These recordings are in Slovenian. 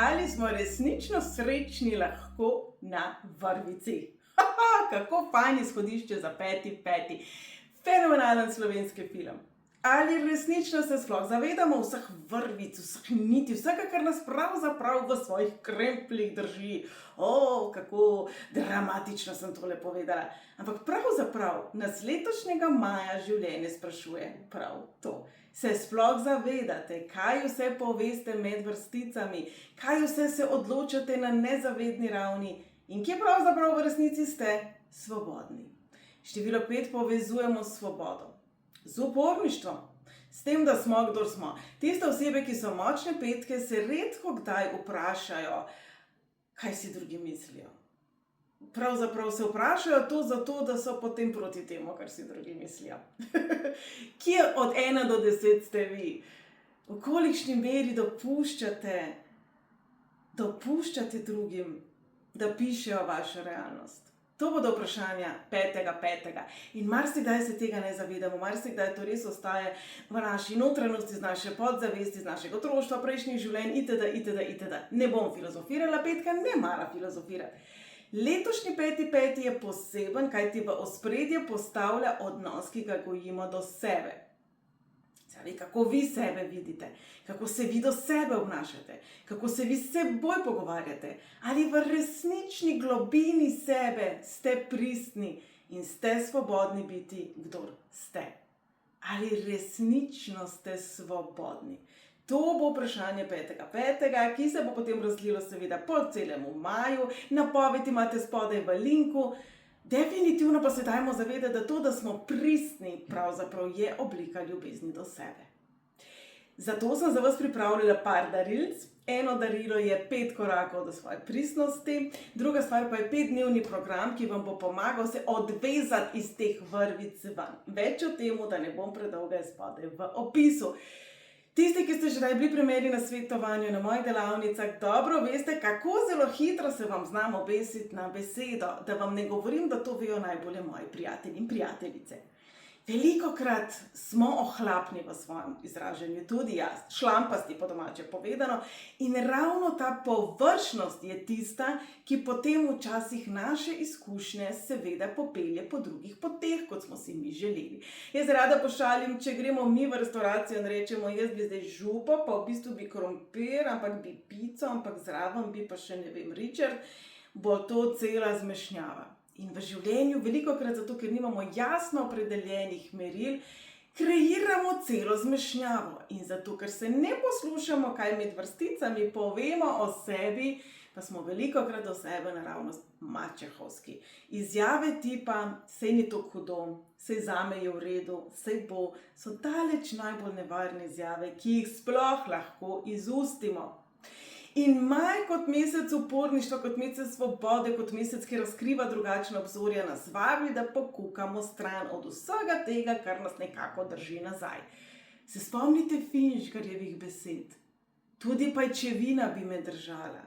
Ali smo resnično srečni lahko na vrvici? Kako fajn izhodišče za 5.5. Fenomenalen slovenski film. Ali resnično se sploh zavedamo vseh vrvic, vseh niti, vsega, kar nas pravzaprav v svojih krempljih drži? Kako dramatično sem tole povedala. Ampak pravzaprav nas letošnjega maja življenje sprašuje prav to. Se sploh zavedate, kaj vse poveste med vrsticami, kaj vse se odločate na nezavedni ravni in kje pravzaprav v resnici ste svobodni? Število 5 povezujemo s svobodo, z uporništvom, s tem, da smo, kdor smo. Tiste osebe, ki so močne petke, se redko kdaj vprašajo, kaj si drugi mislijo. Pravzaprav se vprašajo to zato, da so potem proti temu, kar si drugi mislijo. Kje od 1 do 10 ste vi? V kolikšni meri dopuščate drugim, da pišejo vašo realnost? To bodo vprašanja 5.5. In marsikdaj se tega ne zavedamo, marsikdaj to res ostaje v naši notranjosti, z naše podzavesti, z našega otroštva, prejšnjih življenj, itd. Ne bom filozofirala, petka ne mara filozofirati. Letošnji 5.5. je poseben, kajti v ospredje postavlja odnos, ki ga gojimo do sebe. Kako vi sebe vidite, kako se vi do sebe obnašate, kako se vi s seboj pogovarjate, ali v resnični globini sebe ste pristni in ste svobodni biti, kdor ste. Ali resnično ste svobodni? To bo vprašanje 5.5., ki se bo potem razlilo seveda po celemu maju. Napoved imate spodaj v linku. Definitivno pa se dajmo zavedati, da to, da smo pristni, pravzaprav je oblika ljubezni do sebe. Zato sem za vas pripravila par darilc. Eno darilo je 5 korakov do svoje pristnosti, druga stvar pa je 5-dnevni program, ki vam bo pomagal se odvezati iz teh vrvic ven. Več o tem, da ne bom predolga, je spodaj v opisu. Tisti, ki ste že bili pri meni na svetovanju, na mojih delavnicah, dobro veste, kako zelo hitro se vam znam obesiti na besedo, da vam ne govorim, da to vejo najbolje moji prijatelji in prijateljice. Velikokrat smo ohlapni v svojem izražanju, tudi jaz, šlampasti po domače povedano, in ravno ta površnost je tista, ki potem včasih naše izkušnje seveda popelje po drugih poteh, kot smo si mi želeli. Jaz rada pošalim, če gremo mi v restavracijo in rečemo, jaz bi zdaj župo, pa v bistvu bi krompir, ampak bi pico, ampak zraven bi pa še ne vem, Richard, bo to cela zmešnjava. In v življenju velikokrat zato, ker nimamo jasno opredeljenih meril, kreiramo celo zmešnjavo. In zato, ker se ne poslušamo, kaj med vrsticami povemo o sebi, pa smo velikokrat do sebe naravnost mačehovski. Izjave tipa, sej ni to hudo, sej zame je v redu, sej bo, so daleč najbolj nevarne izjave, ki jih sploh lahko izustimo. In maj kot mesec uporništva, kot mesec svobode, kot mesec, ki razkriva drugačne obzorja, nas vabi, da pokukamo stran od vsega tega, kar nas nekako drži nazaj. Se spomnite Finžgarjevih besed? Tudi pajčevina bi me držala.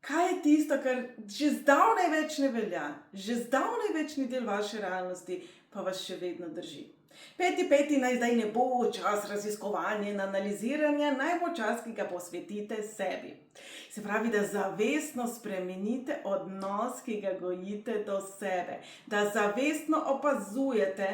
Kaj je tisto, kar že zdavnaj več ne velja, že zdavnaj več ni del vaše realnosti, pa vas še vedno drži? 5.5. naj zdaj ne bo čas raziskovanja in analiziranja, naj bo čas, ki ga posvetite sebi. Se pravi, da zavestno spremenite odnos, ki ga gojite do sebe. Da zavestno opazujete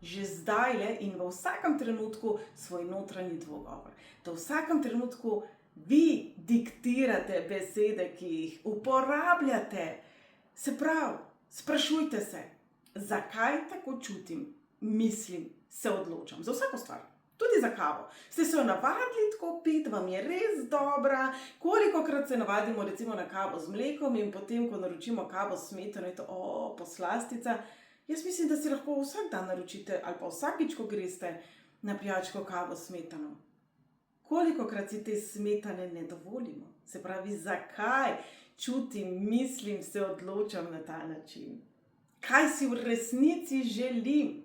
že zdajle in v vsakem trenutku svoj notranji dvogovor. Da v vsakem trenutku vi diktirate besede, ki jih uporabljate. Se pravi, sprašujte se, zakaj tako čutim? Mislim, se odločam za vsako stvar, tudi za kavo. Ste se jo navadili tako piti, vam je res dobra? Kolikokrat se navadimo recimo na kavo z mlekom in potem, ko naročimo kavo s smetano, je to poslastica. Jaz mislim, da si lahko vsak dan naročite ali pa vsakič, ko greste na pijačko kavo s smetano. Kolikokrat si te smetane ne dovolimo? Se pravi, zakaj čutim, mislim, se odločam na ta način? Kaj si v resnici želim?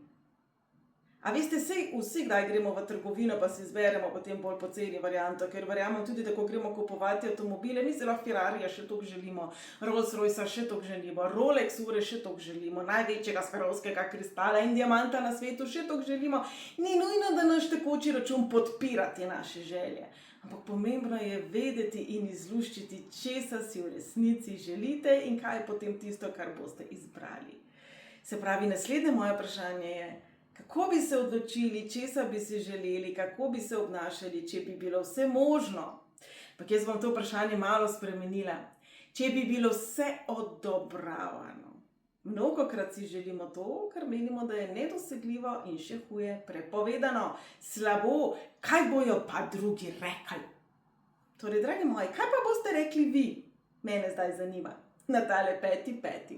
A veste, sej vsi kdaj gremo v trgovino, pa si izberemo potem bolj poceni varianto, ker verjamem tudi, da ko gremo kupovati avtomobile, mi se lahko Ferrarija še toliko želimo, Rolls Roycea še toliko želimo, Rolex ure še toliko želimo, največjega Swarovskega kristala in diamanta na svetu še toliko želimo. Ni nujno, da naš tekoči račun podpira te naše želje. ampak pomembno je vedeti in izluščiti, česa si v resnici želite in kaj je potem tisto, kar boste izbrali. Se pravi, naslednje moje vprašanje je, kako bi se odločili, česa bi si želeli, kako bi se obnašali, če bi bilo vse možno. Ampak jaz bom to vprašanje malo spremenila. Če bi bilo vse odobravano. Mnogokrat si želimo to, ker menimo, da je nedosegljivo in še huje prepovedano. Slabo, kaj bojo pa drugi rekli? Torej, dragi moji, kaj pa boste rekli vi? Mene zdaj zanima, na tale 5.5.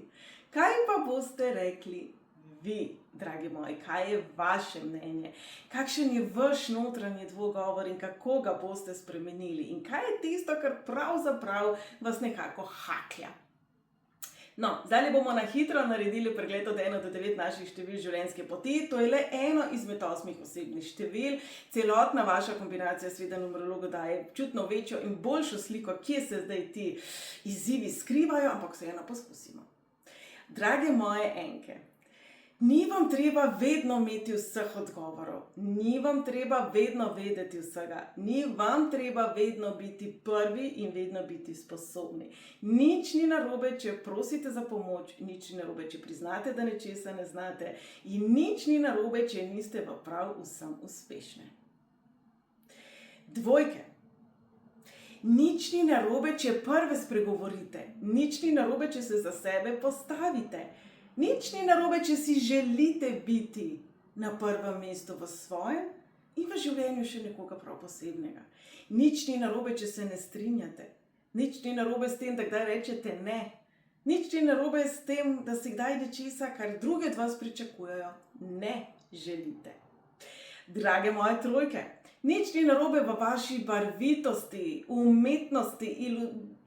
Kaj pa boste rekli vi, dragi moji? Kaj je vaše mnenje? Kakšen je vaš notranji dvogovor in kako ga boste spremenili? In kaj je tisto, kar pravzaprav vas nekako haklja? No, zdaj bomo na hitro naredili pregled od 1 do 9 naših števil življenjske poti. To je le eno izmed 8 osebnih števil. Celotna vaša kombinacija seveda numerologu daje občutno večjo in boljšo sliko, kje se zdaj ti izzivi skrivajo, ampak vseeno poskusimo. Drage moje enke, ni vam treba vedno imeti vseh odgovorov, ni vam treba vedno vedeti vsega, ni vam treba vedno biti prvi in vedno biti sposobni. Nič ni narobe, če prosite za pomoč, nič ni narobe, če priznate, da nečesa ne znate in nič ni narobe, če niste v prav vsem uspešni. Dvojke. Nič ni narobe, če prve spregovorite, nič ni narobe, če se za sebe postavite. Nič ni narobe, če si želite biti na prvem mestu v svojem in v življenju še nekoga prav posebnega. Nič ni narobe, če se ne strinjate. Nič ni narobe s tem, da kdaj rečete ne. Nič ni narobe s tem, da si kdaj nečesa, kar drugi od vas pričakujejo, ne želite. Drage moje trojke, nič ni narobe v vaši barvitosti, umetnosti,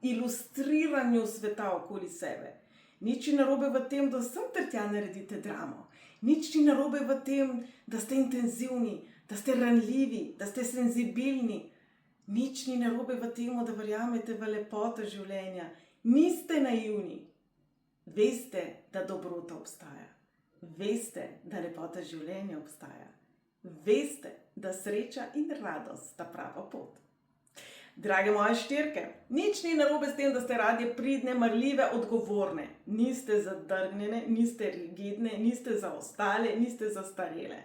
ilustriranju sveta okoli sebe. Nič ni narobe v tem, da sem ter tja naredite dramo. Nič ni narobe v tem, da ste intenzivni, da ste ranljivi, da ste senzibilni. Nič ni narobe v tem, da verjamete v lepoto življenja. Niste naivni. Veste, da dobrota obstaja. Veste, da lepota življenja obstaja. Veste, da sreča in radost sta prava pot. Drage moje štirke, nič ni narobe s tem, da ste radi pridne, marljive, odgovorne. Niste zadrgnjene, niste rigidne, niste zaostale, niste zastarele.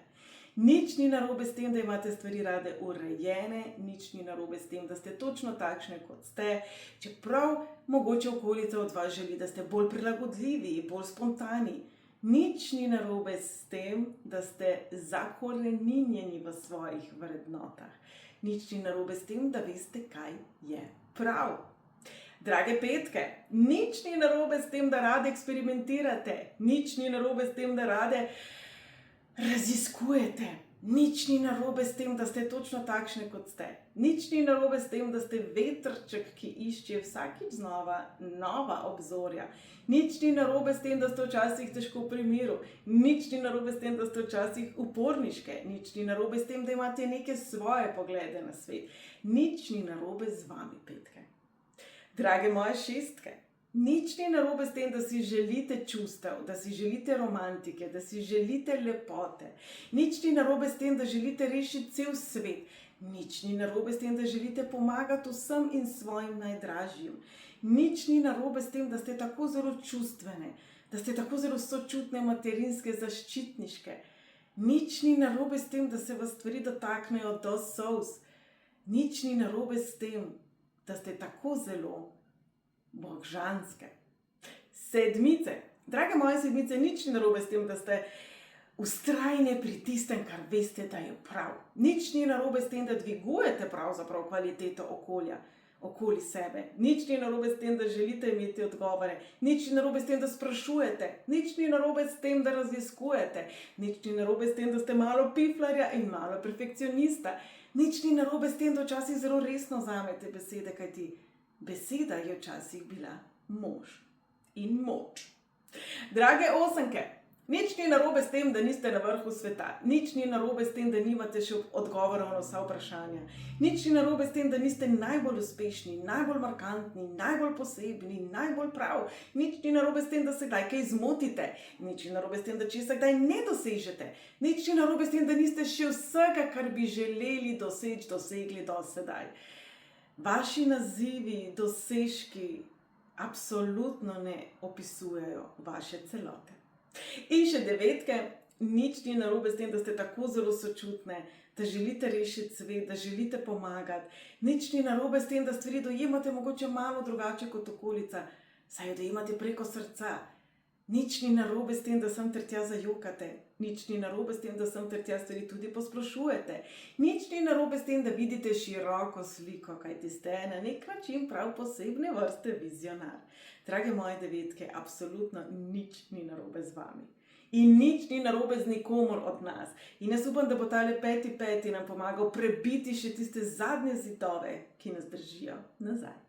Nič ni narobe s tem, da imate stvari rade urejene, nič ni narobe s tem, da ste točno takšne, kot ste, čeprav mogoče okolica od vas želi, da ste bolj prilagodljivi, bolj spontani. Nič ni narobe s tem, da ste zakoreninjeni v svojih vrednotah. Nič ni narobe s tem, da veste, kaj je prav. Drage petke, nič ni narobe s tem, da rade eksperimentirate. Nič ni narobe s tem, da rade raziskujete. Nič ni narobe s tem, da ste točno takšne, kot ste. Nič ni narobe s tem, da ste vetrček, ki išče vsakič znova nova obzorja. Nič ni narobe s tem, da ste včasih težko pri miru. Nič ni narobe s tem, da ste včasih uporniške. Nič ni narobe s tem, da imate neke svoje poglede na svet. Nič ni narobe z vami, petke. Drage moje šestke, nič ni narobe s tem, da si želite čustev, da si želite romantike, da si želite lepote. Nič ni narobe s tem, da želite rešiti cel svet. Nič ni narobe s tem, da želite pomagati vsem in svojim najdražjim. Nič ni narobe s tem, da ste tako zelo čustvene, da ste tako zelo sočutne, materinske, zaščitniške. Nič ni narobe s tem, da se vas stvari dotaknejo do solz. Nič ni narobe s tem, da ste tako zelo božanske. Sedmice. Drage moje sedmice, nič ni narobe s tem, da ste vztrajne pri tistem, kar veste, da je prav. Nič ni narobe s tem, da dvigujete pravzaprav kvaliteto okolja okoli sebe. Nič ni narobe s tem, da želite imeti odgovore. Nič ni narobe s tem, da sprašujete. Nič ni narobe s tem, da raziskujete. Nič ni narobe s tem, da ste malo piflarja in malo perfekcionista. Nič ni narobe s tem, da včasih zelo resno vzamete besede, kajti beseda je včasih bila mož in moč. Drage osemke, nič ni narobe s tem, da niste na vrhu sveta. Nič ni narobe s tem, da nimate še odgovorov na vsa vprašanja. Nič ni narobe s tem, da niste najbolj uspešni, najbolj markantni, najbolj posebni, najbolj prav. Nič ni narobe s tem, da se kdaj kaj zmotite. Nič ni narobe s tem, da česa kdaj ne dosežete. Nič ni narobe s tem, da niste še vsega, kar bi želeli doseči, dosegli do sedaj. Vaši nazivi, dosežki absolutno ne opisujejo vaše celote. In še devetke, nič ni narobe s tem, da ste tako zelo sočutne, da želite rešiti svet, da želite pomagati. Nič ni narobe s tem, da stvari dojemate mogoče malo drugače kot okolica, saj jo dojemate preko srca. Nič ni narobe s tem, da sem ter tja zajokate. Nič ni narobe s tem, da sem ter tja stvari tudi posplošujete. Nič ni narobe s tem, da vidite široko sliko, kajti ste na nek način prav posebne vrste vizionar. Drage moje devetke, absolutno nič ni narobe z vami. In nič ni narobe z nikomor od nas. In jaz upam, da bo tale 5.5. nam pomagal prebiti še tiste zadnje zidove, ki nas držijo nazaj.